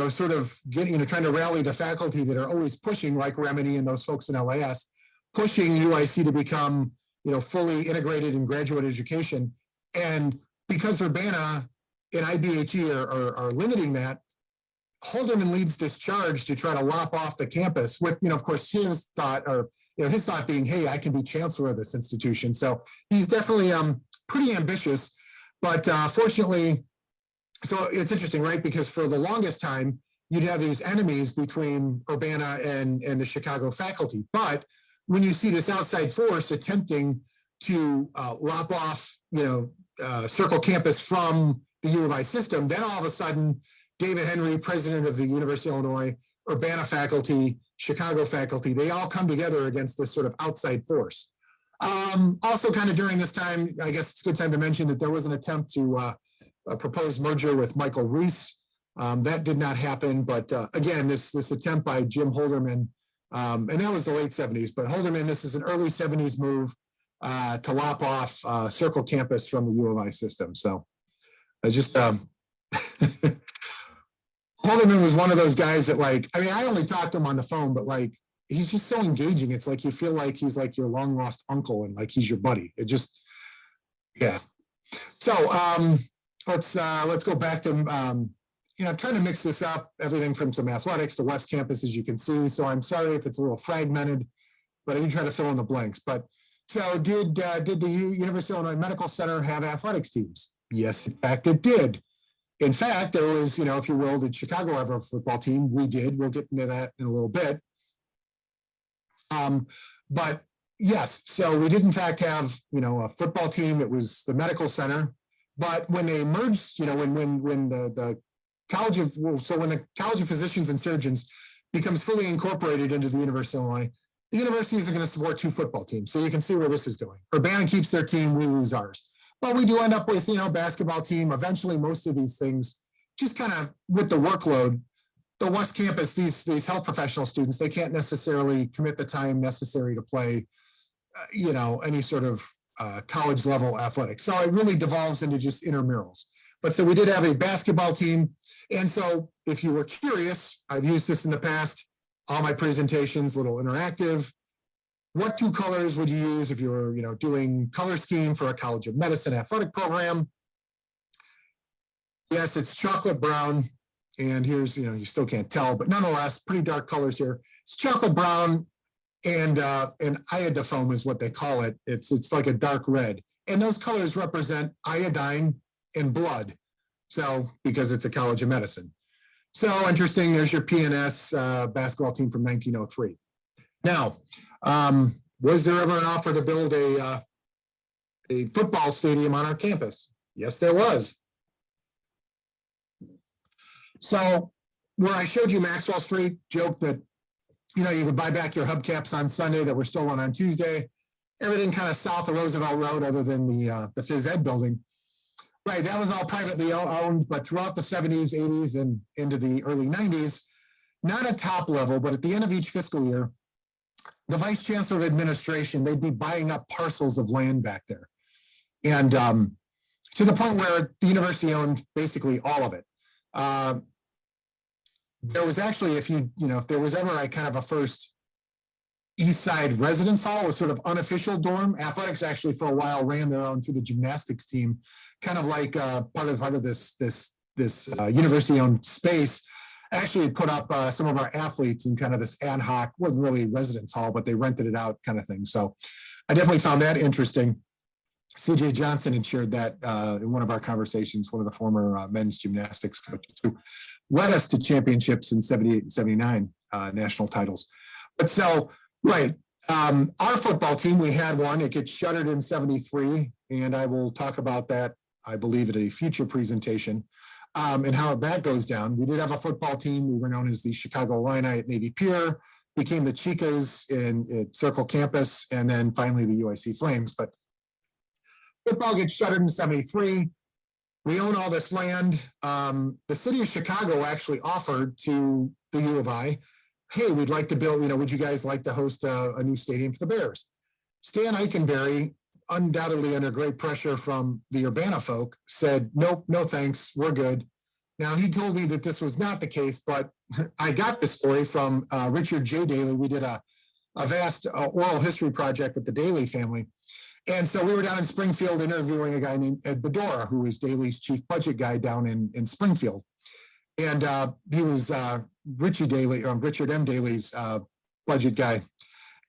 S2: sort of trying to rally the faculty that are always pushing, like Remini and those folks in LAS, pushing UIC to become, fully integrated in graduate education. And because Urbana and IBHE are limiting that, Holderman leads this charge to try to lop off the campus with, of course, his thought being, hey, I can be chancellor of this institution. So he's definitely pretty ambitious, but fortunately, so it's interesting, right? Because for the longest time, you'd have these enemies between Urbana and the Chicago faculty. But when you see this outside force attempting to lop off, Circle campus from the U of I system, then all of a sudden, David Henry, president of the University of Illinois, Urbana faculty, Chicago faculty, they all come together against this sort of outside force. Also kind of during this time, I guess it's a good time to mention that there was an attempt to propose merger with Michael Reese. That did not happen, but again, this attempt by Jim Holderman, and that was the late 70s, but Holderman, this is an early 70s move to lop off Circle campus from the U of I system. So I just, Holderman was one of those guys that I only talked to him on the phone, but he's just so engaging. It's like you feel like he's like your long lost uncle and like he's your buddy. It just, yeah. So let's go back to trying to mix this up, everything from some athletics to West Campus, as you can see. So I'm sorry if it's a little fragmented, but I can try to fill in the blanks. But so did the University of Illinois Medical Center have athletics teams? Yes, in fact, it did. In fact, there was, if you will, did Chicago have a football team? We did. We'll get into that in a little bit. But yes, so we did in fact have, a football team. It was the medical center. But when they merged, when the College of, when the College of Physicians and Surgeons becomes fully incorporated into the University of Illinois, the universities are going to support two football teams. So you can see where this is going. Urbana keeps their team, we lose ours. But we do end up with, basketball team. Eventually, most of these things, just kind of with the workload, the West Campus, these health professional students, they can't necessarily commit the time necessary to play, any sort of college level athletics. So it really devolves into just intramurals. But so we did have a basketball team. And so if you were curious, I've used this in the past, all my presentations, little interactive. What two colors would you use if you were, doing color scheme for a College of Medicine athletic program? Yes, it's chocolate brown. And here's, you still can't tell, but nonetheless, pretty dark colors here. It's chocolate brown and iodophone is what they call it. It's like a dark red. And those colors represent iodine and blood. So, because it's a College of Medicine. So interesting, there's your PNS basketball team from 1903. Now, was there ever an offer to build a football stadium on our campus? Yes, there was. So where I showed you Maxwell Street, joked that, you could buy back your hubcaps on Sunday that were stolen on Tuesday. Everything kind of south of Roosevelt Road other than the phys ed building. Right, that was all privately owned, but throughout the 70s, 80s, and into the early 90s, not at top level, but at the end of each fiscal year, the vice chancellor of administration, they'd be buying up parcels of land back there. And to the point where the university owned basically all of it. There was actually, if there was ever a kind of a first East Side Residence Hall, was sort of unofficial dorm. Athletics actually for a while ran their own through the gymnastics team, kind of like part of this university-owned space. Actually put up some of our athletes in kind of this ad hoc, wasn't really residence hall, but they rented it out kind of thing. So I definitely found that interesting. CJ Johnson had shared that in one of our conversations, one of the former men's gymnastics coaches who led us to championships in 78 and 79 national titles. But so, right, our football team, we had one, it gets shuttered in 73, and I will talk about that, I believe, at a future presentation. And how that goes down. We did have a football team. We were known as the Chicago Illini at Navy Pier, became the Chicas at Circle Campus, and then finally the UIC Flames. But football gets shuttered in 73. We own all this land. The city of Chicago actually offered to the U of I, hey, we'd like to build, would you guys like to host a new stadium for the Bears? Stan Eikenberry, undoubtedly under great pressure from the Urbana folk, said, nope, no thanks, we're good. Now, he told me that this was not the case, but I got this story from Richard J. Daley. We did a vast oral history project with the Daley family. And so we were down in Springfield interviewing a guy named Ed Bedora, who was Daley's chief budget guy down in Springfield. And he was Richard M. Daley's budget guy.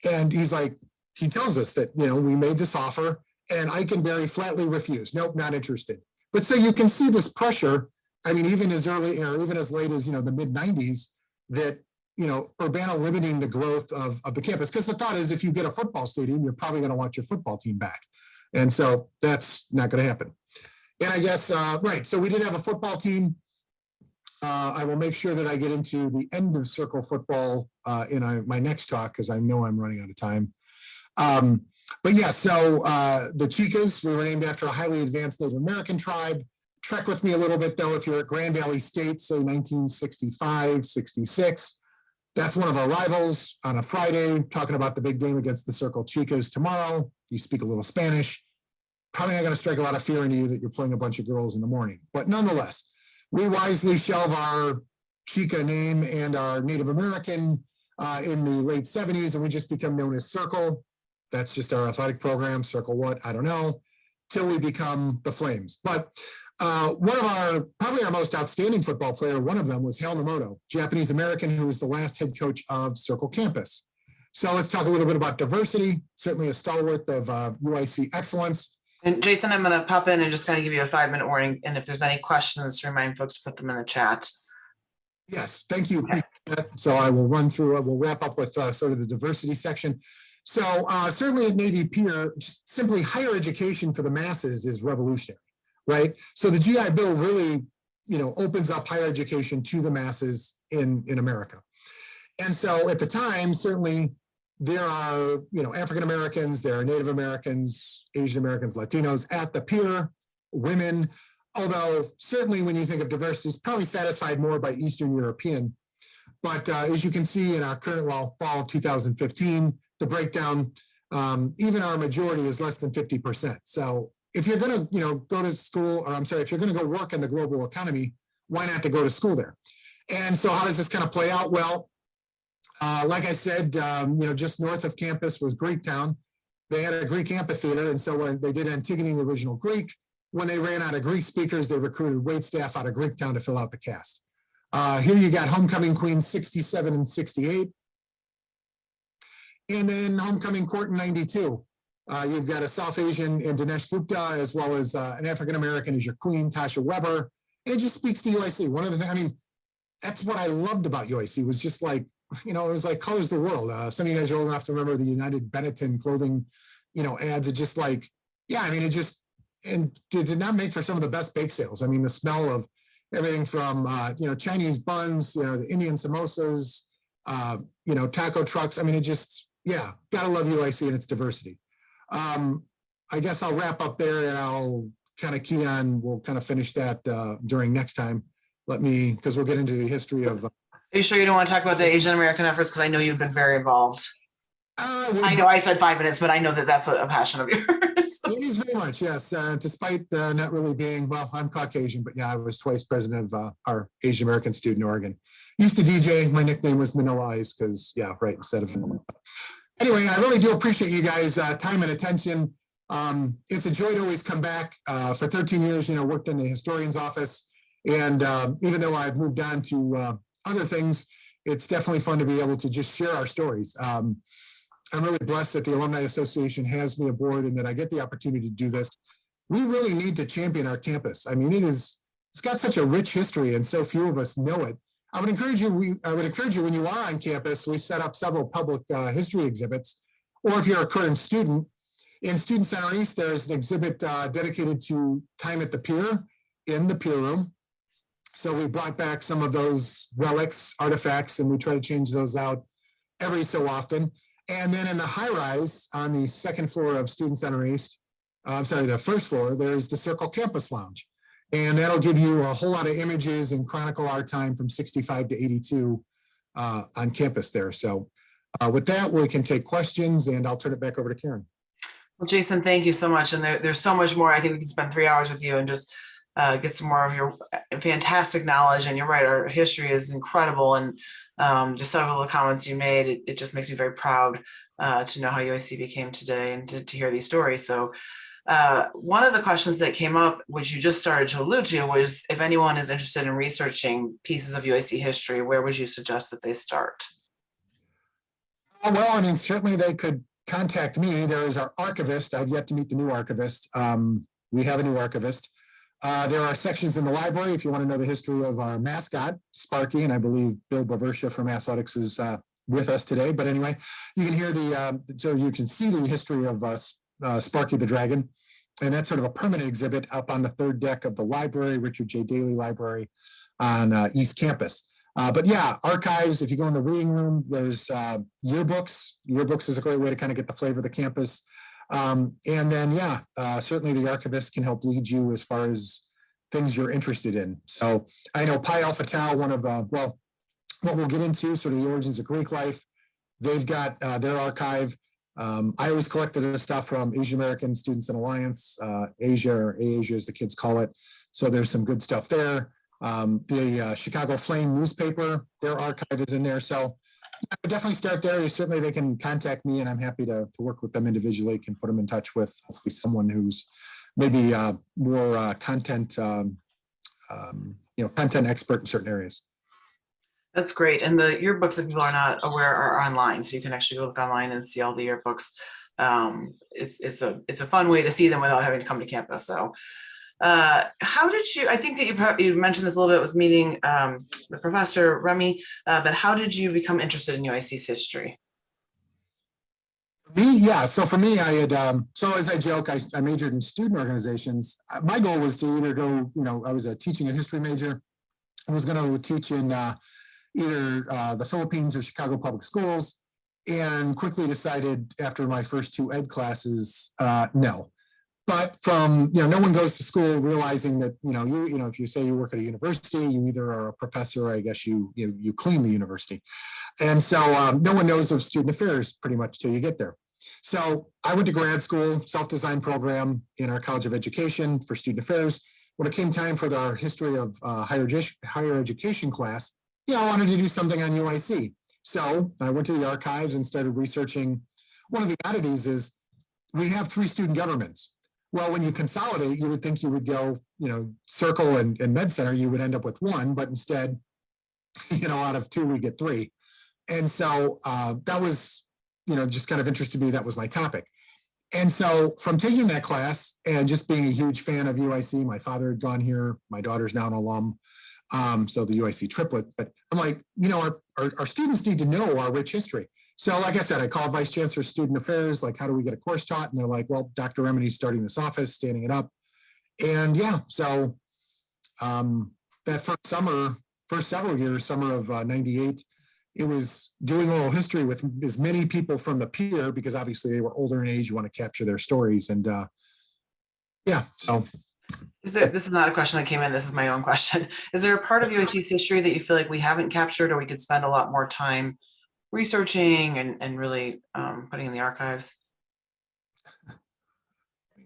S2: And he's like, he tells us that, we made this offer and Eikenberry flatly refused. Nope, not interested. But so you can see this pressure. I mean, even as early or even as late as, the mid 90s, that, Urbana limiting the growth of the campus. Because the thought is if you get a football stadium, you're probably going to want your football team back. And so that's not going to happen. And I guess, right. So we did have a football team. I will make sure that I get into the end of circle football in my next talk, because I know I'm running out of time. But yeah, so the Chicas, we were named after a highly advanced Native American tribe. Trek with me a little bit though, if you're at Grand Valley State, say 1965, 66, that's one of our rivals on a Friday, talking about the big game against the Circle Chicas tomorrow. You speak a little Spanish, probably not gonna strike a lot of fear into you that you're playing a bunch of girls in the morning, but nonetheless, we wisely shelve our Chica name and our Native American in the late 70s, and we just become known as Circle. That's just our athletic program. Circle what? I don't know. Till we become the Flames. But one of probably our most outstanding football player, one of them was Hal Nomoto, Japanese American, who was the last head coach of Circle Campus. So let's talk a little bit about diversity, certainly a stalwart of UIC excellence.
S1: And Jason, I'm going to pop in and just kind of give you a 5-minute warning. And if there's any questions, remind folks to put them in the chat.
S2: Yes, thank you. So I will run through, we'll wrap up with sort of the diversity section. So certainly at Navy Pier, just simply higher education for the masses is revolutionary, right? So the GI Bill really, opens up higher education to the masses in America. And so at the time, certainly there are, African Americans, there are Native Americans, Asian Americans, Latinos at the pier, women, although certainly when you think of diversity, it's probably satisfied more by Eastern European. But as you can see in our current fall of 2015, the breakdown, even our majority is less than 50%. So if you're going to, go to school, or I'm sorry, if you're going to go work in the global economy, why not to go to school there? And so how does this kind of play out? Well, like I said, just north of campus was Greektown. They had a Greek amphitheater. And so when they did Antigone, the original Greek, when they ran out of Greek speakers, they recruited wait staff out of Greektown to fill out the cast. Here you got Homecoming Queen 67 and 68. And then Homecoming Court in 92. You've got a South Asian in Dinesh Gupta, as well as an African-American as your queen, Tasha Weber. And it just speaks to UIC. One of the things, that's what I loved about UIC was just like, it was like colors the world. Some of you guys are old enough to remember the United Benetton clothing, ads. It just like, it just, and it did not make for some of the best bake sales. The smell of everything from, Chinese buns, the Indian samosas, taco trucks. It just, yeah, gotta love UIC and its diversity. I guess I'll wrap up there and I'll kind of key on, we'll kind of finish that during next time. Because we'll get into the history of.
S1: Are you sure you don't want to talk about the Asian American efforts? Because I know you've been very involved. I know I said 5 minutes, but I know that that's a passion of yours.
S2: It is very much, yes. Despite not really being, well, I'm Caucasian, but yeah, I was twice president of our Asian American student in Oregon. Used to DJ, my nickname was Manila Ice because, yeah, right, instead of. Anyway, I really do appreciate you guys' time and attention. It's a joy to always come back. For 13 years, worked in the historian's office. And even though I've moved on to other things, it's definitely fun to be able to just share our stories. I'm really blessed that the Alumni Association has me aboard and that I get the opportunity to do this. We really need to champion our campus. I mean, it's got such a rich history and so few of us know it. I would encourage you when you are on campus, we set up several public history exhibits, or if you're a current student, in Student Center East, there's an exhibit dedicated to time at the pier in the pier room. So we brought back some of those relics, artifacts, and we try to change those out every so often. And then in the high rise on the second floor of Student Center East, the first floor, there's the Circle Campus Lounge. And that'll give you a whole lot of images and chronicle our time from 65 to 82 on campus there. So with that, we can take questions and I'll turn it back over to Karen.
S1: Well, Jason, thank you so much. And there's so much more. I think we can spend 3 hours with you and just get some more of your fantastic knowledge. And you're right, our history is incredible. And just several of the comments you made, it just makes me very proud to know how UIC became today and to hear these stories. So one of the questions that came up, which you just started to allude to, was if anyone is interested in researching pieces of UIC history, where would you suggest that they start?
S2: Well, I mean, certainly they could contact me. There is our archivist. I've yet to meet the new archivist. We have a new archivist. There are sections in the library if you want to know the history of our mascot, Sparky, and I believe Bill Baversha from Athletics is with us today. But anyway, you can hear so you can see the history of Sparky the Dragon, and that's sort of a permanent exhibit up on the third deck of the library, Richard J. Daley Library on East Campus. But yeah, archives, if you go in the reading room, there's yearbooks. Yearbooks is a great way to kind of get the flavor of the campus. And then, yeah, certainly the archivist can help lead you as far as things you're interested in. So I know Pi Alpha Tau, one of, what we'll get into, sort of the origins of Greek life. They've got their archive. I always collected this stuff from Asian American Students in Alliance, Asia, or AAsia as the kids call it. So there's some good stuff there. The Chicago Flame newspaper, their archive is in there. So I definitely start there. Certainly they can contact me and I'm happy to work with them individually, can put them in touch with hopefully someone who's maybe more content, content expert in certain areas.
S1: That's great. And the yearbooks, if people are not aware, are online. So you can actually go look online and see all the yearbooks. It's a fun way to see them without having to come to campus. So how did you, I think that you mentioned this a little bit with meeting the professor Remy, but how did you become interested in UIC's history?
S2: Me, yeah. So for me, I had, so as I joke, I majored in student organizations. My goal was to either go, I was teaching a history major. I was going to teach in either the Philippines or Chicago Public Schools, and quickly decided after my first 2 ed classes, no. But from, no one goes to school realizing that, if you say you work at a university, you either are a professor, or I guess you clean the university. And so no one knows of student affairs pretty much till you get there. So I went to grad school, self-designed program in our College of Education for student affairs. When it came time for our history of higher education class, I wanted to do something on UIC. So I went to the archives and started researching. One of the oddities is we have 3 student governments. Well, when you consolidate, you would think you would go, Circle and Med Center, you would end up with 1, but instead, out of 2, we get 3. And so that was, just kind of interested me. That was my topic. And so from taking that class and just being a huge fan of UIC, my father had gone here, my daughter's now an alum. So the UIC triplet, but I'm like, our students need to know our rich history. So like I said, I called Vice Chancellor Student Affairs, like, how do we get a course taught? And they're like, well, Dr. Remedy's starting this office, standing it up. And yeah, so that first several years, summer of 98, it was doing oral history with as many people from the pier, because obviously they were older in age, you want to capture their stories. And yeah, so.
S1: This is not a question that came in, this is my own question. Is there a part of UIC's history that you feel like we haven't captured, or we could spend a lot more time researching and really putting in the archives?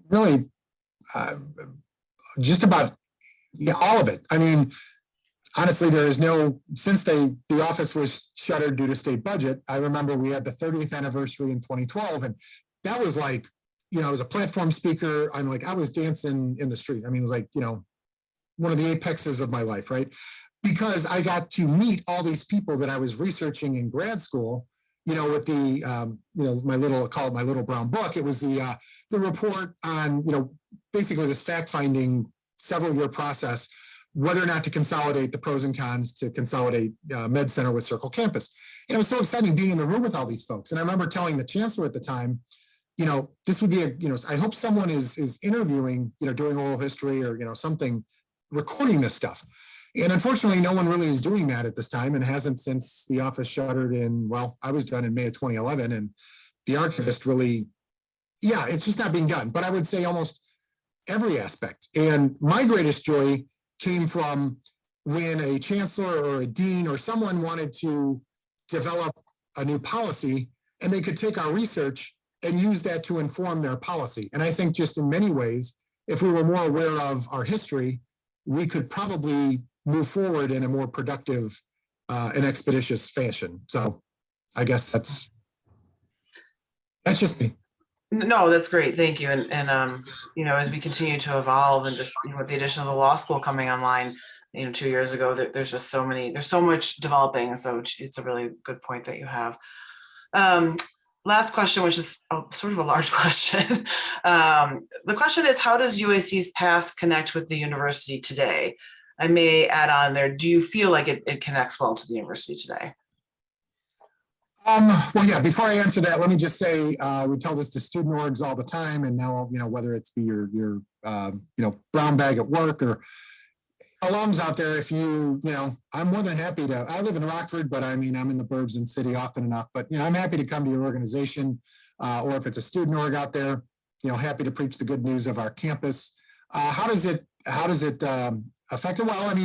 S2: Really, just about all of it. I mean, honestly, there is no, since the office was shuttered due to state budget, I remember we had the 30th anniversary in 2012, and that was like, I was a platform speaker. I was dancing in the street. I mean, it was like, one of the apexes of my life, right? Because I got to meet all these people that I was researching in grad school, with the, call it my little brown book. It was the report on, basically this fact-finding several-year process, whether or not to consolidate, the pros and cons to consolidate Med Center with Circle Campus. And it was so exciting being in the room with all these folks. And I remember telling the chancellor at the time, this would be I hope someone is interviewing, doing oral history or, something, recording this stuff. And unfortunately, no one really is doing that at this time and hasn't since the office shuttered I was done in May of 2011. And the archivist really, it's just not being done. But I would say almost every aspect. And my greatest joy came from when a chancellor or a dean or someone wanted to develop a new policy, and they could take our research and use that to inform their policy. And I think just in many ways, if we were more aware of our history, we could probably move forward in a more productive and expeditious fashion. So I guess that's just me.
S1: No, that's great. Thank you. And as we continue to evolve and just, with the addition of the law school coming online, 2 years ago, there's just there's so much developing. So it's a really good point that you have. Last question, which is sort of a large question. The question is, how does UAC's past connect with the university today? I may add on there, do you feel like it connects well to the university today?
S2: Well, yeah, before I answer that, let me just say, we tell this to student orgs all the time. And now, whether it's be your brown bag at work or alums out there, if I'm more than happy to, I live in Rockford, but I'm in the burbs and city often enough, but, I'm happy to come to your organization, or if it's a student org out there, happy to preach the good news of our campus. How does it affect it? Well,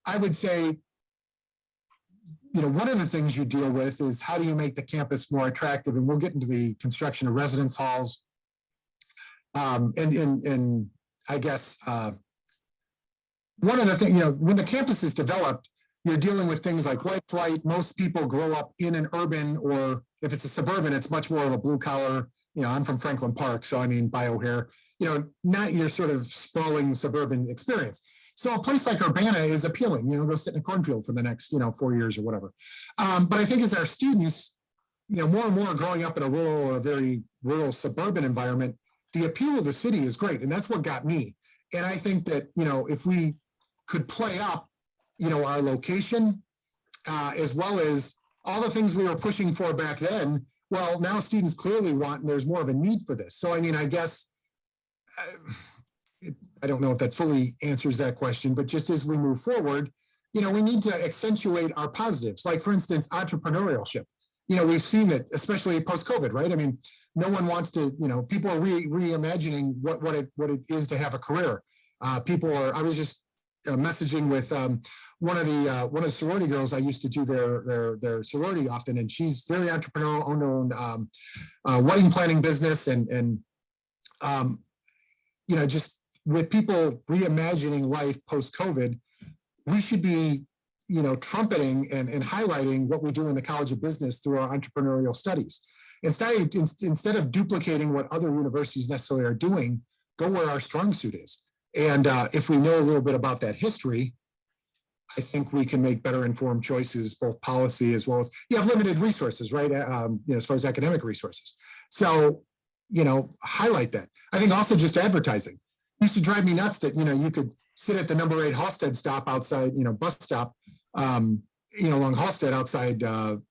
S2: I would say, one of the things you deal with is how do you make the campus more attractive? And we'll get into the construction of residence halls. And I guess one of the things, when the campus is developed, you're dealing with things like white flight. Most people grow up in an urban, or if it's a suburban, it's much more of a blue collar. I'm from Franklin Park, so by O'Hare, not your sort of sprawling suburban experience. So a place like Urbana is appealing, go sit in a cornfield for the next, 4 years or whatever. But I think as our students, more and more growing up in a rural or a very rural suburban environment, the appeal of the city is great. And that's what got me. And I think that, if we could play up, our location, as well as all the things we were pushing for back then, well, now students clearly want, and there's more of a need for this. So, I guess, I don't know if that fully answers that question, but just as we move forward, we need to accentuate our positives. Like, for instance, entrepreneurship. We've seen it, especially post-COVID, right? No one wants to, people are reimagining what it is to have a career. I was just messaging with one of the sorority girls. I used to do their sorority often, and she's very entrepreneurial, owned her own wedding planning business, and just with people reimagining life post-COVID, we should be, trumpeting and highlighting what we do in the College of Business through our entrepreneurial studies. Instead of duplicating what other universities necessarily are doing, go where our strong suit is. And if we know a little bit about that history, I think we can make better informed choices, both policy as well as, you have limited resources, right? As far as academic resources. So, highlight that. I think also just advertising. Used to drive me nuts that, you could sit at the number 8 Halstead stop outside, bus stop, along Halstead outside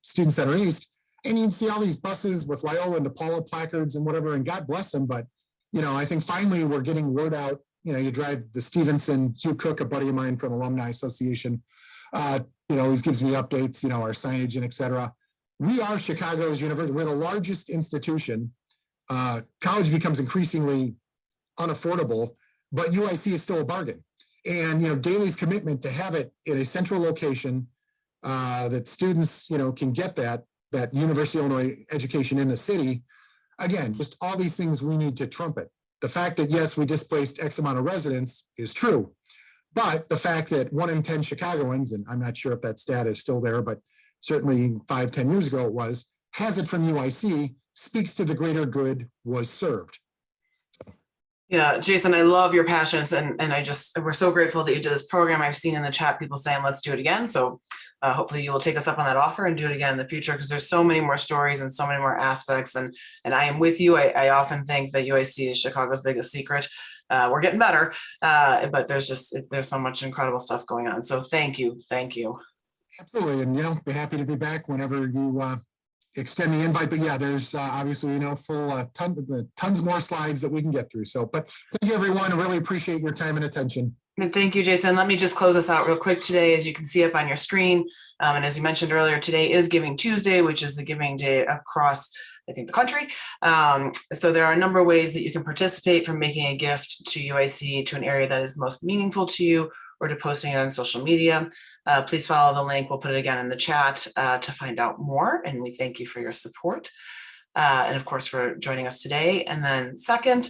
S2: Student Center East. And you'd see all these buses with Loyola and DePaula placards and whatever, and God bless them. But, I think finally we're getting word out. You drive the Stevenson, Hugh Cook, a buddy of mine from Alumni Association, always gives me updates, our signage and et cetera. We are Chicago's university. We're the largest institution. College becomes increasingly unaffordable, but UIC is still a bargain. And, Daly's commitment to have it in a central location that students, can get that University of Illinois education in the city. Again, just all these things we need to trumpet. The fact that, yes, we displaced X amount of residents is true, But the fact that 1 in 10 Chicagoans, and I'm not sure if that stat is still there, but certainly 5-10 years ago it was, has it from UIC, speaks to the greater good was served.
S1: Yeah, Jason, I love your passions and we're so grateful that you did this program. I've seen in the chat people saying, let's do it again. So hopefully you will take us up on that offer and do it again in the future, because there's so many more stories and so many more aspects. And I am with you. I often think that UIC is Chicago's biggest secret. We're getting better, but there's so much incredible stuff going on. So thank you. Thank you.
S2: Absolutely. And, be happy to be back whenever you extend the invite. But yeah, there's obviously, tons more slides that we can get through. So, but thank you, everyone. I really appreciate your time and attention.
S1: And thank you, Jason. Let me just close us out real quick today. As you can see up on your screen, and as you mentioned earlier, today is Giving Tuesday, which is a giving day across, I think, the country. So there are a number of ways that you can participate, from making a gift to UIC to an area that is most meaningful to you, or to posting it on social media. Please follow the link. We'll put it again in the chat to find out more. And we thank you for your support. And of course, for joining us today. And then second,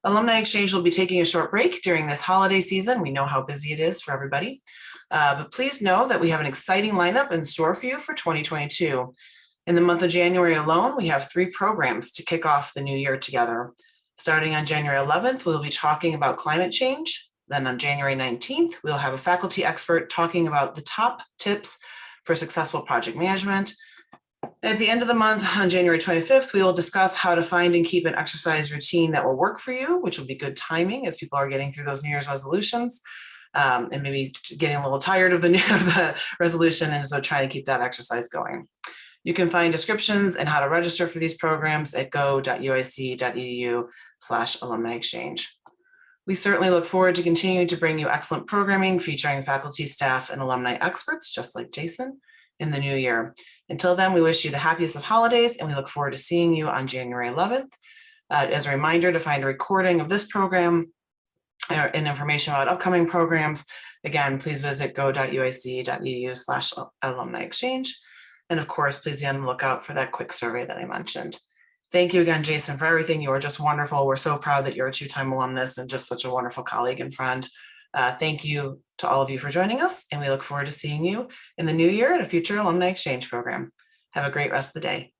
S1: Alumni Exchange will be taking a short break during this holiday season. We know how busy it is for everybody. But please know that we have an exciting lineup in store for you for 2022. In the month of January alone, we have 3 programs to kick off the new year together. Starting on January 11th, we'll be talking about climate change. Then on January 19th, we'll have a faculty expert talking about the top tips for successful project management. At the end of the month, on January 25th, we will discuss how to find and keep an exercise routine that will work for you, which will be good timing as people are getting through those New Year's resolutions, and maybe getting a little tired of the resolution, and so trying to keep that exercise going. You can find descriptions and how to register for these programs at go.uic.edu/alumni exchange. We certainly look forward to continuing to bring you excellent programming featuring faculty, staff, and alumni experts, just like Jason, in the new year. Until then, we wish you the happiest of holidays, and we look forward to seeing you on January 11th. As a reminder, to find a recording of this program and information about upcoming programs, again, please visit go.uic.edu/alumni exchange. And of course, please be on the lookout for that quick survey that I mentioned. Thank you again, Jason, for everything. You are just wonderful. We're so proud that you're a 2-time alumnus and just such a wonderful colleague and friend. Thank you to all of you for joining us, and we look forward to seeing you in the new year at a future Alumni Exchange program. Have a great rest of the day.